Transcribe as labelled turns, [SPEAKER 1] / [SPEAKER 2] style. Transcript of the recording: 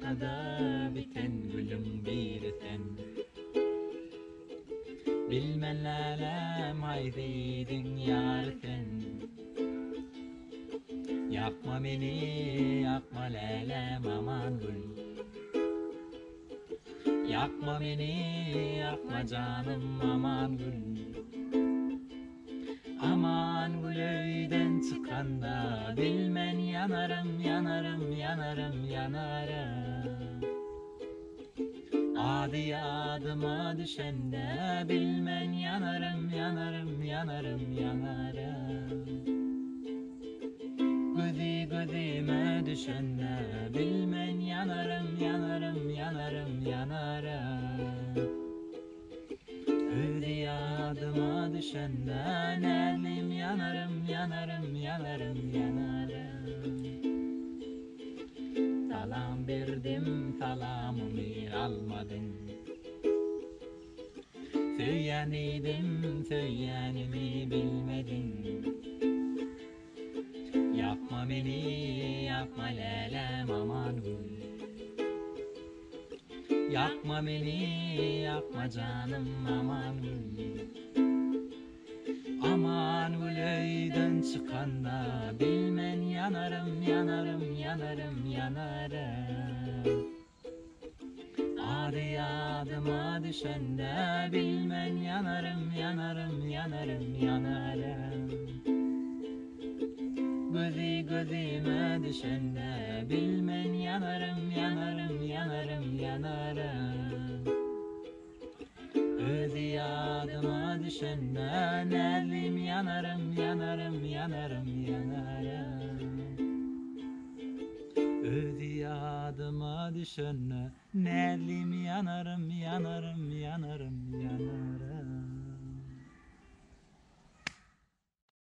[SPEAKER 1] arkada biten gülüm bir sen. Bilmen alem haydiydin yar sen. Yakma beni, yakma lelem aman gül. Yakma beni, yakma canım aman gül. Aman gül öyden çıkanda bilmen yanarım, yanarım, yanarım, yanarım. Adi adıma düşende bilmen yanarım, yanarım, yanarım, yanarım. Gözi gözime düşende bilmen yanarım, yanarım, yanarım, yanarım. Özi adıma düşende nelim yanarım, yanarım, yanarım, yanarım. Salam verdim, salamımı almadın. Söyleyen idim, söyleyenimi bilmedin. Yapma beni, yapma lelem aman gül. Yapma beni, yapma canım aman gül. Aman gül öyden çıkanda bilmen yanarım, yanarım, yanarım, yanarım. Adi adıma düşende bilmen yanarım, yanarım, yanarım, yanarım. Gözi gözime düşende bilmen yanarım, yanarım, yanarım, yanarım. Özi adıma düşende nelim yanarım, yanarım, yanarım, yanarım. Özi adıma düşende nelim yanarım, yanarım, yanarım, yanarım.